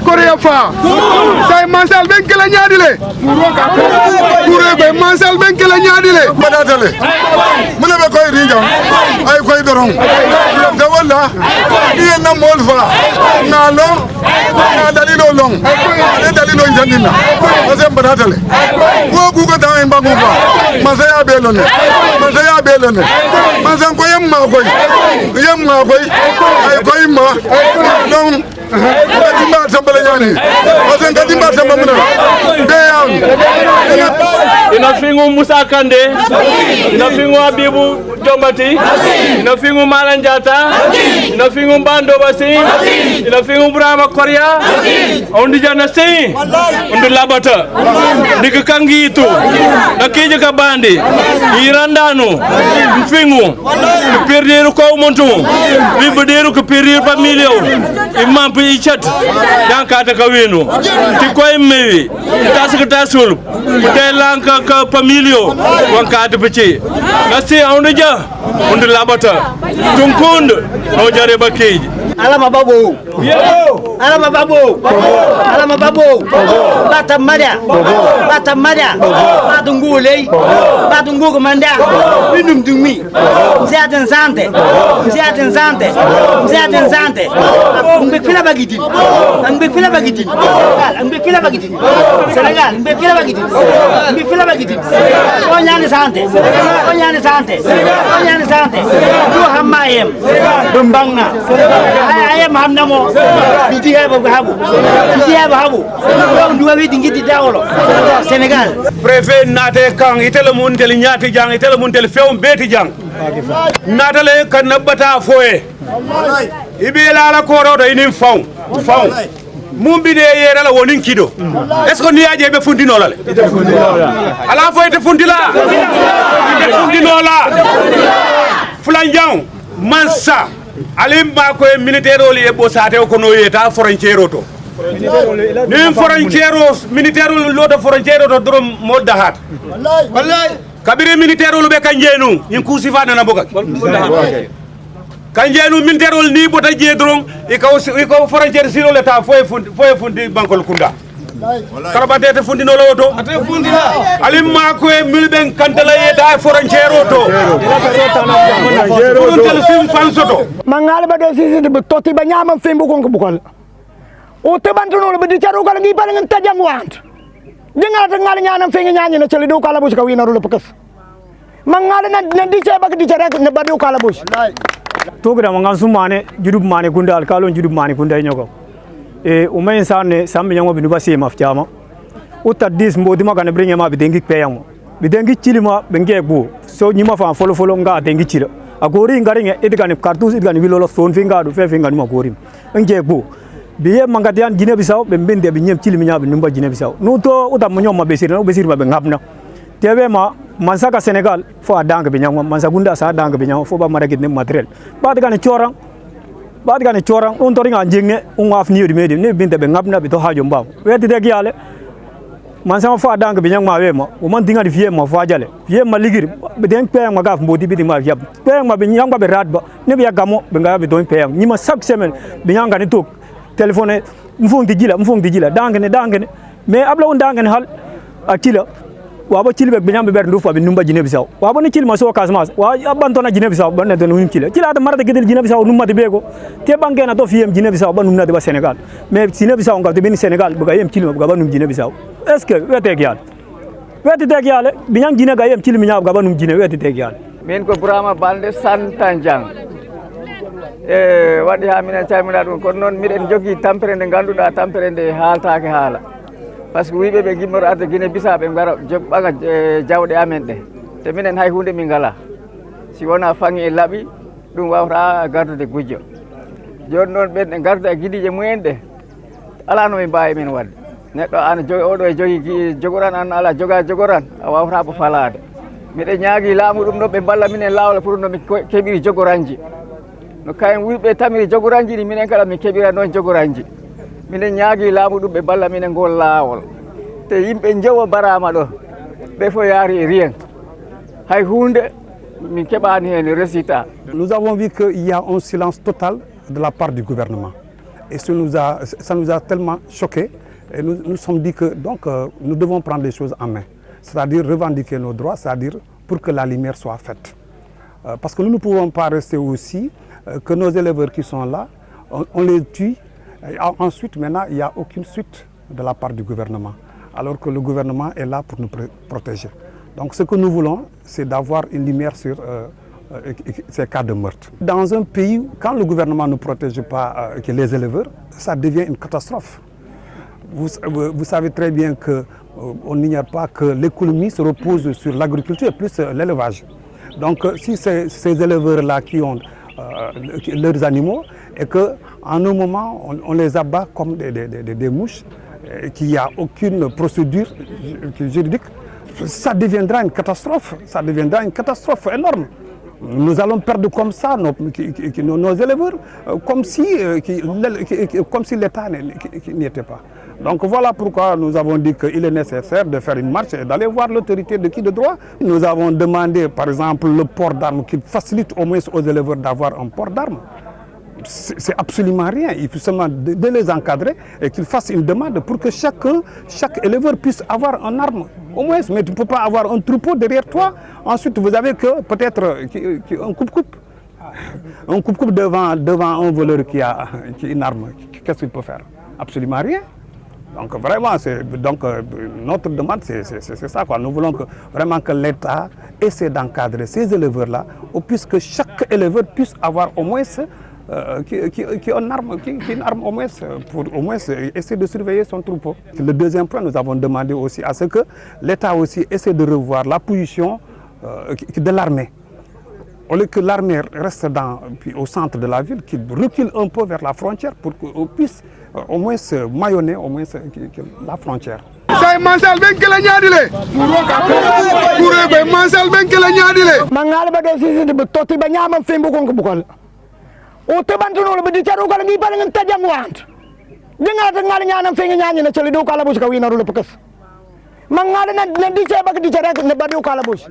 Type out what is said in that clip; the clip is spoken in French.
Korea fa say mansal ben kala nyaadile kure be mansal ben kala nyaadile badatale mune be koy ringa ay koy dorong da wala iye na molfa na long na dalilo long na dalilo jandina ase badatale wo gugo da en bangu fa masaya belone masan ko yamma koy ay koy ma long Kadimba sambale nyani. Osen kadimba samba muna. Deyang. Ina fingu Musa Kande. Ina fingu Abibu Jombati. Ina fingu Malanjata. Ina fingu Bando Basi. Ina fingu Brahma Korea. Ondi jana sei. Ondi labata. Ndika kangi itu. Nakije kabandi. Irandano. Fingu. Perdiru kwa umuntu. Bibudiru kupiriru pamilio. Imam ichat yang kata kawinu tikoi mewi tasik tasul telanka ka pamilio wan kata peci nasi aunja undu labata tungkund no jare bakij alama babu batamada batungu komanda minum dumi siaten sante Mbekila bagiti Senegal mbekila bagiti onyani sante du hamayem bumbangna ayem hamnamo biti habu du wi dingiti dawlo Senegal préfet nate kan itele mun tel nyati jang itele mun tel few beti jang natale kan nabata foye ibila la koro do inin faw mumbi de yera la wonin kido est ce que ni aje be fundino la ala foye te fundila fulanjang mansa alim ba ko militaire oli e bo sate ko no yeta frontière to ni frontière militaire lo frontière to drum modahat wallahi kabire militaire lu be kanjenu in kusifa na boka kanjenu militaire ni bota je dron e ko frontière siro l'etat foye fundi bankol kunda karabate te fundi no loto alim ma ko milben kantala yeta frontière to tel sim falsoto mangale ba do sisi de toti ba nyama fembu ko bukal o te bantuno be di charu kala ngi paling tajang want jengal te ngal nyanam fengi nyanyi na cheli do kala bus ka wina ro pekas mangale na di che ba di chara ne ba do kala bus to gra mangan sumane judub mane gunda al kalon judub mane gunda nyoko e o men sanne sambe nyango binu ba se maftiama uta dis mbodi magane bringe ma bi dengi peyamo bi dengi chilima be ngegbu so nyima fa folo nga dengi chila agori ngaringe edgane cartouche edgane wilolo phone finga do fe finga numa gori ngegbu biye mangatian Guinea Bissau be mbinde be nyem chilimi nyabe numba Guinea Bissau no to uta monyo ma be sirma be ngabna tebe ma mansaka Senegal fo adanga be nyama mansagunda sa adanga be nyama fo ba maragit ne materiel ba daga ne chorang on toringa jengne on waf ni yodi medi ne binde be ngabna be to hajo mbaw weti de yale mansama fo adanga be nyama wema o man dinga di fiye ma fo ajale fiye ma ligir be den pe ma gaf mbodi bi ma yab pe ma be nyanga be radba ne be yagamo be ngaya be don pe nyima chaque semaine be nyanga ni tok téléphone mfong di jila dangene mais abla on dangene hal akila wabo cilbe be nyambe ber ndufa be numba Guinea Bissau wabo ne cilma so kasmas wa abantona Guinea Bissau banne don hum cila da marata gedel Guinea Bissau numma de bego te bangena to fiyem Guinea Bissau ban numna de ba Sénégal mais Guinea Bissau ngam de ben Sénégal be gayem cilma be ba num Guinea Bissau est ce que wete gyal be nyang Guinea gayem cilmi nyaab ba num Guinea wete gyal min ko Burama Balde Santanjang wadi ha minen camina dum kono non miɗen jogui tampere nde ganduɗa tampere nde haaltake haala par ce que wiɓe ɓe gimmoro arde Guinée Bissau ɓe gara ɓaga jawɗe amen ɗe te minen hay hunde min ngala si wona fangi e laaɓi ɗum wawata gardude gujjo joni noon ɓen ɗe gardude e guiɗije mumen ɗe ala no min mbawi min wadde neɗɗo an oɗo e jogui jogoran an ala jogoran a wawata bo falade miɗe ñaagui laamu ɗum ɗo ɓe balla minen lawol pour no mi keeɓiri jogoranji no kayen wiɓe tamiri jogoranji ɗi minen kala min keɓira noon jogoranji minen ñaagui laamu ɗum ɓe balla minen ngol laawol te yimɓe jewo Barama ɗo ɓe fof yaari e rien hay hunde min keɓani hen résultat. Nous avons vu qu'il y a un silence total de la part du gouvernement. Et ça nous a tellement choqués. Et nous sommes dit que donc, nous devons prendre les choses en main. C'est-à-dire revendiquer nos droits, c'est-à-dire pour que la lumière soit faite. Parce que nous ne pouvons pas rester aussi que nos éleveurs qui sont là, on les tue. Et ensuite, maintenant, il n'y a aucune suite de la part du gouvernement. Alors que le gouvernement est là pour nous protéger. Donc ce que nous voulons, c'est d'avoir une lumière sur ces cas de meurtre. Dans un pays, quand le gouvernement ne protège pas les éleveurs, ça devient une catastrophe. Vous savez très bien qu'on n'ignore pas que l'économie se repose sur l'agriculture et plus l'élevage. Donc si ces éleveurs-là qui ont leurs animaux et qu'en un moment on les abat comme des mouches, qu'il n'y a aucune procédure juridique, ça deviendra une catastrophe énorme. Nous allons perdre comme ça nos éleveurs, comme si l'État n'y était pas. Donc voilà pourquoi nous avons dit qu'il est nécessaire de faire une marche et d'aller voir l'autorité de qui de droit. Nous avons demandé par exemple le port d'armes, qu'il facilite au moins aux éleveurs d'avoir un port d'armes. C'est absolument rien, il faut seulement de les encadrer et qu'ils fassent une demande pour que chaque éleveur puisse avoir une arme. Au moins, mais tu ne peux pas avoir un troupeau derrière toi. Ensuite, vous avez que peut-être un coupe-coupe. Un coupe-coupe devant un voleur qui a une arme. Qu'est-ce qu'il peut faire? Absolument rien. Donc vraiment, notre demande, c'est ça, quoi. Nous voulons vraiment que l'État essaie d'encadrer ces éleveurs-là, puisque chaque éleveur puisse avoir au moins qui a une arme au moins pour au moins essayer de surveiller son troupeau. Le deuxième point, nous avons demandé aussi à ce que l'État aussi essaie de revoir la position de l'armée. Au lieu que l'armée reste au centre de la ville, qu'il recule un peu vers la frontière pour qu'on puisse au moins maillonner la frontière. Say mansal ben kala nyaadile pure be mansal ben kala nyaadile mangala ba do sisi de toti ba nyama fembu ko bukal o te bantuno be di taru kala ngi bal ngi tajang want dinga ta ngal nyaana fengi nyaani na chali do kala bus ka wina ru le pekas mangala na di se ba di cara ne ba do kala bus